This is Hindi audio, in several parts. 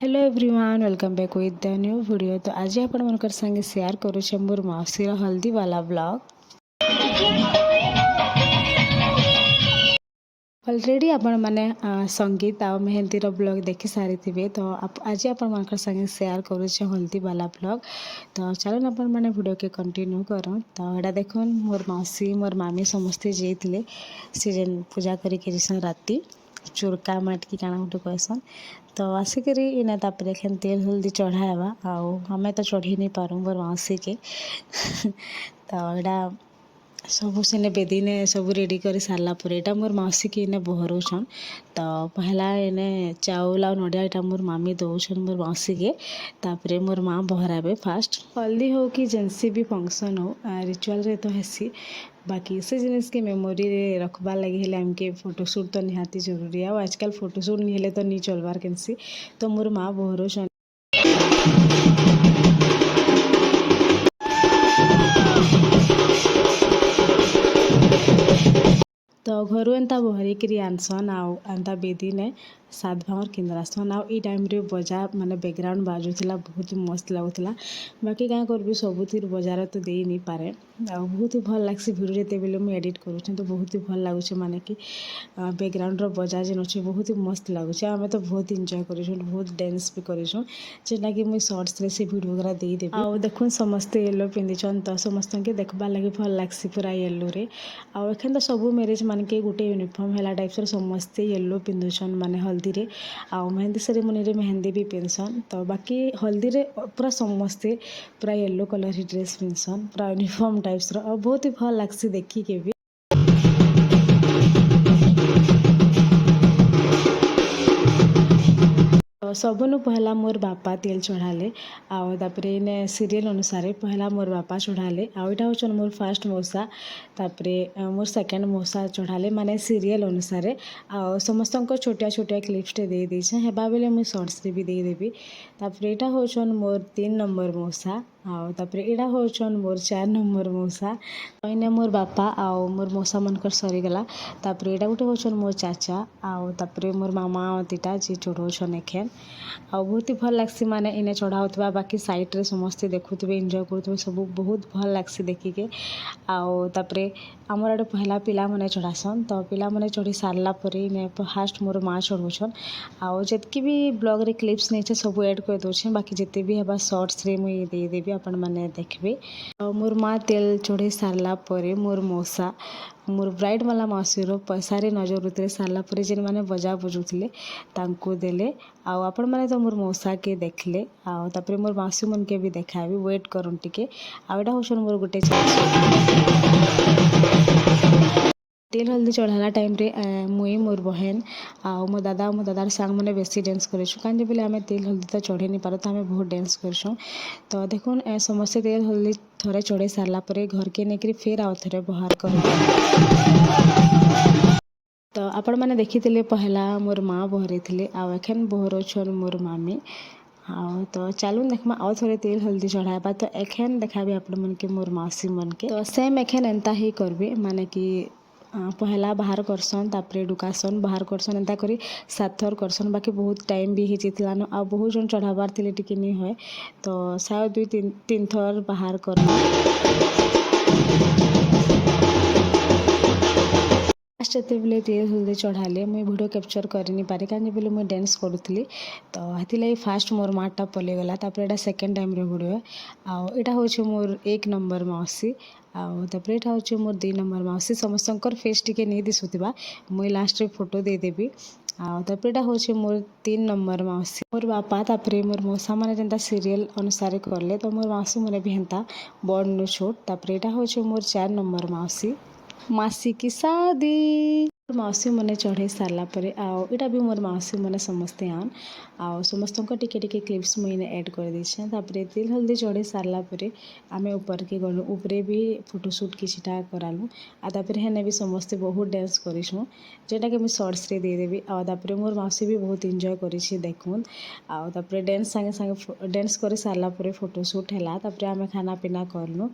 Hello everyone, welcome back with the new video. तो आज आपण मनकर संगे शेयर करुचे मोर मौसीर हल्दी वाला ब्लॉग। ऑलरेडी आपण माने संगीत आ मेहंदी ब्लॉग देखि सारी थे। तो आज आपण मनकर संगे शेयर करुचे हल्दी वाला ब्लॉग। तो चलो आपण माने वीडियो के कंटिन्यू करूँ। तो एटा देखुन मोर मौसी मोर मामी समस्ते जाइए सी जेन पूजा करके राति चुरका माटकी काଣା गोटे कहसन। तो आसिक इना तापर एखन तेल हल्दी चढ़ावा आमें तो चढ़ी नहीं पारूँ मोर मौसी के तो एटा सबू सेने बेदी ने सब रेडी कर सारा पर एटा मोर मौसी के इने बहरौछन। तो पहला इने चाउल आ नडिया एटा मोर मामी दौछन मोर मौसी के, तापरे मोर माँ बहराबे फास्ट। हल्दी हो कि जेनसी भी फंक्शन हो रिचुअल रे तो हेसी, बाकी से जिनिस के मेमोरी रे रखबार लगे हेले आमके फोटोशूट तो निहाती जरूरी है। आजकल फोटोशूट नहीं हेले तो नहीं चलबार केनसी। तो मोर माँ बहरौछन। तो घर एंता बहरिकी आनसन आंता बेदी ने सात भावर किंद्रासन आई टाइम रे बजा माने बैकग्राउंड बाजुला बहुत मस्त लगुला। बाकी क्या करबी सबुथिर बजार तो दे नहीं पारे बहुत ही भल लग्सी भिडियो जिते बेले मुझे एडिट करुँ तो बहुत ही भल लगुच माने कि बैकग्राउंड बजा जेन अच्छे बहुत ही मस्त लगुच। आम तो बहुत इंजॉय करूँ बहुत डांस भी करूँ जेटा कि मुझे शॉर्ट्स रे से वीडियो गुरा देदेवी। आ देखुन समस्ते येलो पिंधिछन तो समस्त के देखबार लगे भल लग्सी पूरा येलो रे। आखन तो सब मैरेज मान के गोटे यूनिफॉर्म है टाइप्स समस्ते येलो पिंधुछन माने हल्दी रे आउ मेहंदी सेरेमनी रे मेहंदी भी पिंधसन। तो बाकी हल्दी रे पूरा समस्ते पूरा येलो कलर ही ड्रेस पिंधसन पूरा यूनिफॉर्म टाइप्स रो बहुत ही भल लग्सी देखी के भी। सबनु पहला मोर बापा तेल चढ़ाले आउे इने सीरियल अनुसार पहला मोर बापा चढ़ाले आईटा हूँ मोर फास्ट मौसा तापरे मोर सेकेंड मौसा चढ़ाले माने सीरियल अनुसार आ समस्त छोटिया छोटिया क्लिप्सटे दे देछे हेबा बेले मुझे शॉर्ट्स रे भी देदेवी। तापरे एटा हूँ मोर 3 नंबर मौसा तापरे एटा हूँ मोर 4 नंबर मौसा इने मोर बापा आउ मोर मौसा मनकर सरीगला। तापरे एटा गोटे हूँ मोर चाचा तापरे मोर मामा तीटा जी चढ़ौछन एखेन आ बहुत ही भल लग्सी माने इने चढ़ाउथबा बाकी साइड रे समस्ते देखुथबे एंजॉय करुथबे सब बहुत भल लग्सी देखिके। तापरे आमर आड़े पहला पिला मने चढ़ासन तो पिला मने चढ़ी सारला परे इने फास्ट मोर माँ चढ़ौछन आउ जेतकी भी ब्लॉग रे क्लिप्स नहीं सब ऐड कर दौछे बाकी जिते भी हेबा शॉर्ट्स रे मुई देदेवी आपण माने देखबे। मोर माँ तेल चढ़े सारला परे मोर मौसा मोर ब्राइड वाला मौसीर पैसा रे नजर उतरे सारला परे जेन माने बजा बजुथले तांको देले आउ आपण माने तो मोर मौसा के देखले आउ तापरे मोर मौसी मन के भी देखाबी वेट करन टिके। आउटा होछन मोर गोटे तेल हल्दी चढ़ाला टाइम रे मुई मोर बहन आउ मो दादार सांग मैंने बेसी डांस करेछुं कांजे बोले आमे तेल हल्दी तो चढ़े नहीं पारो तो आमे बहुत डांस करछुं। तो देखुन समस्ते तेल हल्दी थोड़े चढ़े सारला परे घर के नेकरी फिर आउ थोड़े बाहर कर। तो आपण मैंने देखी पहला मोर माँ बहरे थे आखन बहरौछन मोर मामी तो चलून देखमा आउ थोड़े तेल हल्दी चढ़ाबा। तो एखन देखाबी आपण मन के मोर मौसी मन के तो सेम एखन एंता ही करबे माने कि पहला बाहर करसन तापरे डुकासन बाहर करसन एंता करी 7 थर करसन बाकी बहुत टाइम भी हिजितलान आ बहुत जन चढ़ाबार थिले टिके नहीं होए तो शायद 2-3 थर बाहर करना। लास्ट जिते बेले तेल हल्दी चढ़ाले मुझे वीडियो कैप्चर करनी पारे कहीं बोले मुझे डांस करूली तो हाथी फास्ट मोर माटा पलेगला। तापर एटा सेकेंड टाइम रे वीडियो आउटा हूँ मोर 1 नंबर मौसी तापर एटा हूँ मोर 2 नंबर मौसी समस्तंकर फेस टिके नहीं दिशुवा मुई लास्ट रे फोटो देदेवी। तापर एटा हूँ मोर 3 नंबर मौसी मोर बापा तापर मोर मौसा मैंने जेनता सीरियल अनुसार करले तो मोर मौसी मैंने भी हेन्ता बड़ नु छोट। तापर एटा हूँ मोर 4 नंबर मौसी मासी की शादी मौसी मैंने चढ़े सारला परे इटा भी मोर मौसी मैंने समस्ते आन आउ समस्त टिके टिके क्लिप्स मुझे ऐड कर देछे। तापर तेल हल्दी चढ़े सारला परे आमे ऊपर के गलु ऊपरे भी फोटोशूट किछटा करालु तापर हेने भी समस्ते बहुत डांस करिछुं जेटा कि मुझे शॉर्ट्स रे देदेवी। तापर मोर मौसी भी बहुत एंजॉय करिछि देखुन तापर डांस संगे संगे डांस कर सारला परे फोटोशूट हैला तापर आमे खाना पीना करलु।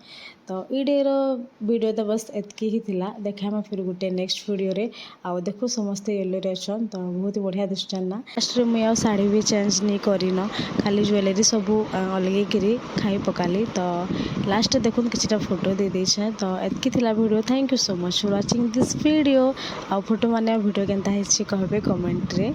तो ई डे रो वीडियो तो बस एतकी ही थिला देखा फिर गोटे नेक्स्ट वीडियो रे आउ देखो समस्ते येलो रे अछन तो बहुत बढ़िया दिसछन ना। लास्ट रे मुई आ साड़ी भी चेंज नहीं करिन, खाली ज्वेलरी सब अलगे करी खाई पकाली। तो लास्ट देखुन किछटा फोटो दे देछे। तो एतकी थिला video. Thank you so much for watching this video. आ फोटो माने वीडियो केनता हेछि कहबे कमेंट रे।